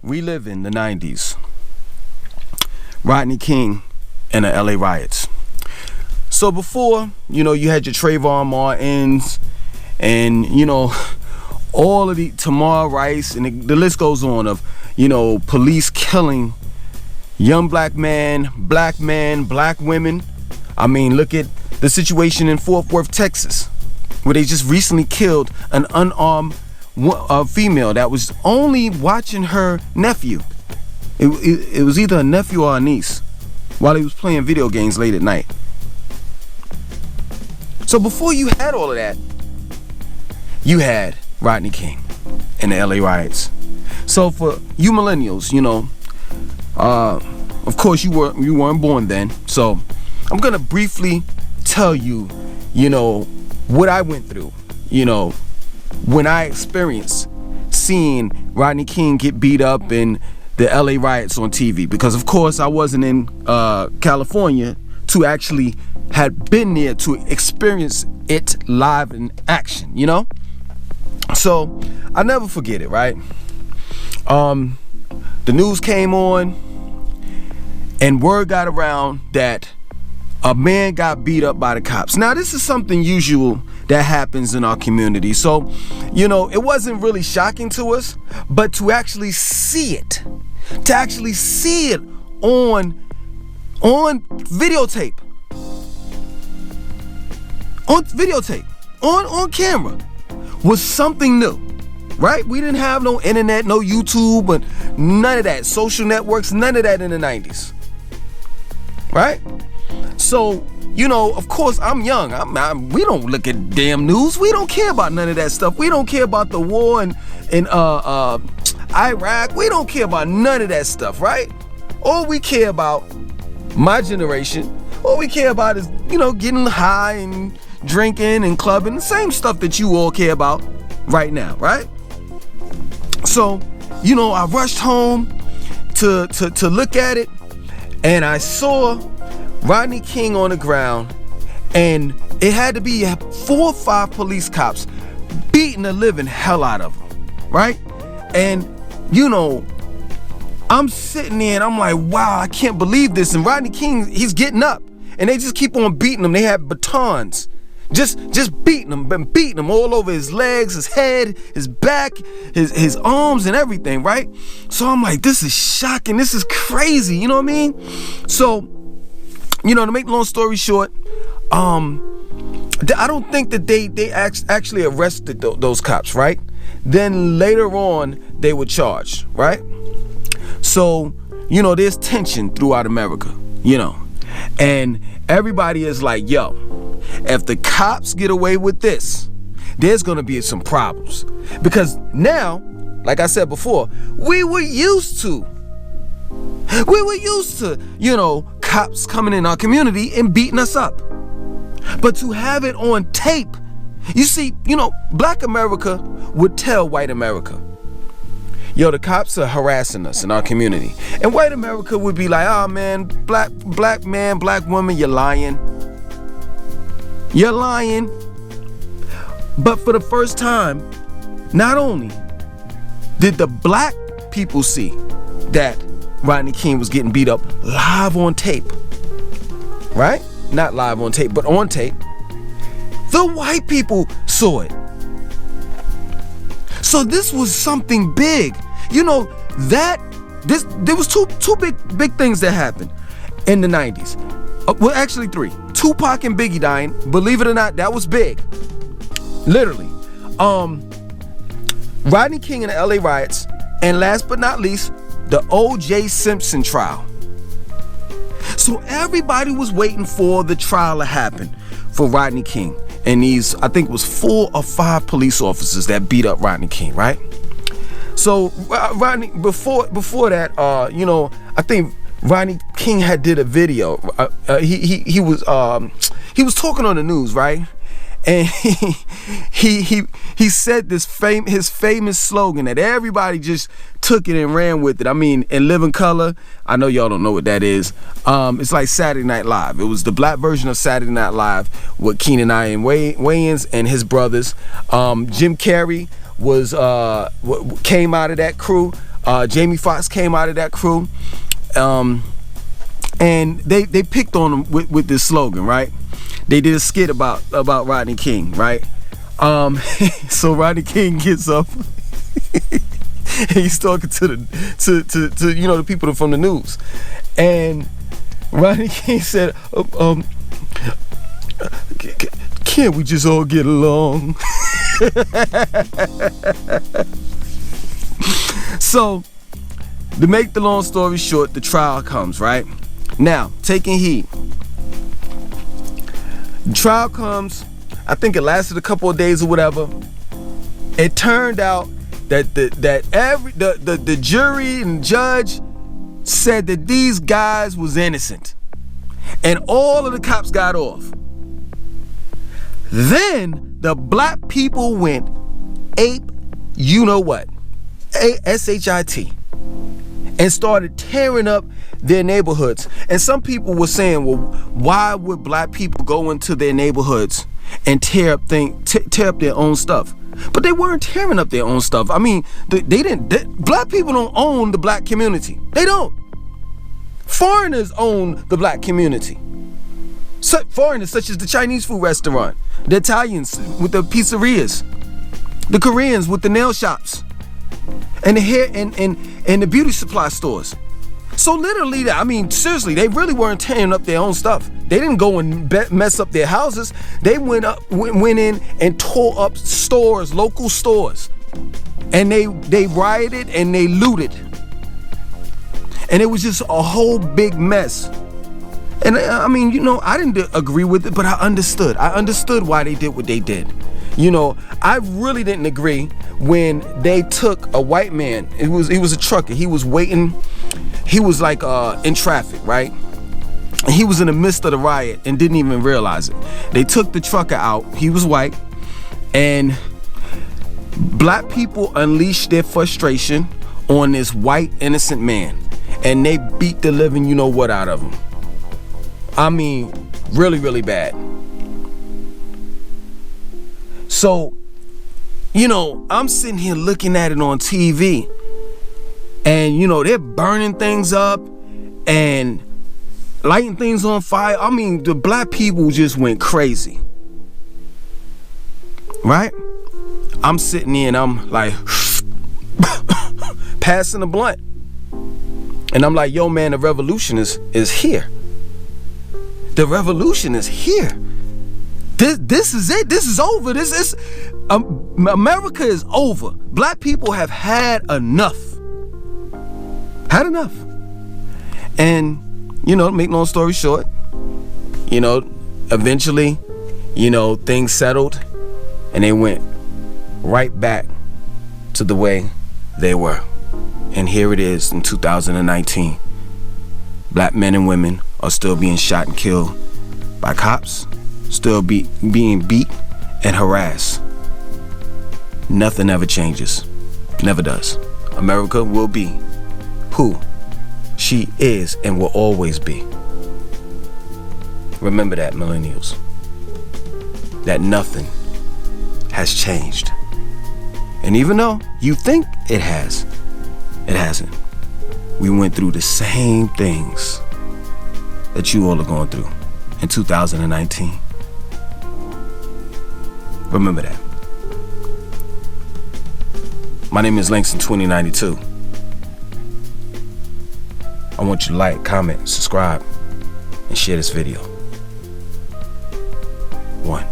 Reliving the 90s. Rodney King and the L.A. Riots. So before, you had your Trayvon Martins and, all of the Tamar Rice, and the list goes on of, police killing young black men, black women. I mean, look at the situation in Fort Worth, Texas, where they just recently killed an unarmed female that was only watching her nephew. It was either a nephew or a niece while he was playing video games late at night. So before you had all of that, you had Rodney King and the L.A. Riots. So for you millennials, of course you weren't born then. So I'm gonna briefly tell you, what I went through, when I experienced seeing Rodney King get beat up in the L.A. Riots on TV. Because of course I wasn't in California to actually had been there to experience it live in action, So I'll never forget it, right? The news came on and word got around that a man got beat up by the cops. Now, this is something usual that happens in our community. So, it wasn't really shocking to us, but to actually see it on videotape, on camera was something new, right? We didn't have no internet, no YouTube, but none of that, social networks, none of that in the 90s, right? So, of course, I'm young. We don't look at damn news. We don't care about none of that stuff. We don't care about the war in Iraq. We don't care about none of that stuff, right? All we care about, my generation, all we care about is, getting high and drinking and clubbing, the same stuff that you all care about right now, right? So, I rushed home to look at it, and I saw Rodney King on the ground, and it had to be 4 or 5 police cops beating the living hell out of him, right? And I'm sitting there and I'm like, wow, I can't believe this. And Rodney King, he's getting up, and they just keep on beating him. They have batons, just beating him all over his legs, his head, his back, his arms, and everything, right? So I'm like, this is shocking. This is crazy. You know what I mean? So, to make the long story short, I don't think that they actually arrested those cops, right? Then later on, they were charged, right? So, there's tension throughout America, and everybody is like, yo, if the cops get away with this, there's gonna be some problems. Because now, like I said before, we were used to, cops coming in our community and beating us up. But to have it on tape, you see, black America would tell white America, yo, the cops are harassing us in our community. And white America would be like, oh man, black man, black woman, you're lying. You're lying. But for the first time, not only did the black people see that Rodney King was getting beat up live on tape, right? Not live on tape, but on tape. The white people saw it. So this was something big. There was two big things that happened in the 90s. Well, actually 3. Tupac and Biggie dying. Believe it or not, that was big. Literally. Rodney King and the L.A. Riots, and last but not least, the O.J. Simpson trial. So everybody was waiting for the trial to happen for Rodney King and these, I think it was 4 or 5 police officers that beat up Rodney King, right? So Rodney, before that, I think Rodney King had did a video. He was talking on the news, right? And he said his famous slogan that everybody just took it and ran with it. I mean, in living color, I know y'all don't know what that is. It's like Saturday Night Live. It was the black version of Saturday Night Live with Keenan Iron Wayans and his brothers. Jim Carrey was came out of that crew. Jamie Foxx came out of that crew. And they picked on him with this slogan, right? They did a skit about Rodney King, right? So Rodney King gets up and he's talking to the people from the news, and Rodney King said, "Can't we just all get along?" So, to make the long story short, the trial comes, right? Now, taking heed. The trial comes, I think it lasted a couple of days or whatever. It turned out that the jury and judge said that these guys was innocent. And all of the cops got off. Then the black people went ape, you know what? S-H-I-T. And started tearing up their neighborhoods. And some people were saying, well, why would black people go into their neighborhoods and tear up their own stuff? But they weren't tearing up their own stuff. I mean, black people don't own the black community. They don't. Foreigners own the black community. Foreigners such as the Chinese food restaurant, the Italians with the pizzerias, the Koreans with the nail shops, and the hair and the beauty supply stores. So literally, I mean, seriously, they really weren't tearing up their own stuff. They didn't go and mess up their houses. They went in and tore up stores, local stores, and they rioted and they looted, and it was just a whole big mess. And I mean, you know, I didn't agree with it, but I understood. I understood why they did what they did. You know, I really didn't agree when they took a white man. He was a trucker. He was waiting. He was like in traffic, right? And he was in the midst of the riot and didn't even realize it. They took the trucker out. He was white, and black people unleashed their frustration on this white innocent man, and they beat the living you know what out of him. I mean, really, really bad. So, you know, I'm sitting here looking at it on TV, and, you know, they're burning things up and lighting things on fire. I mean, the black people just went crazy. Right? I'm sitting there and I'm like, passing a blunt. And I'm like, yo, man, the revolution is here. The revolution is here. This is it. This is over. This is America is over. Black people have had enough. Had enough. And, you know, make long story short, you know, eventually, you know, things settled and they went right back to the way they were. And here it is in 2019. Black men and women are still being shot and killed by cops, still being beat and harassed. Nothing ever changes. Never does. America will be who she is and will always be. Remember that, millennials. That nothing has changed. And even though you think it has, it hasn't. We went through the same things that you all are going through in 2019. Remember that. My name is Langston 2092. I want you to like, comment, subscribe, and share this video. 1.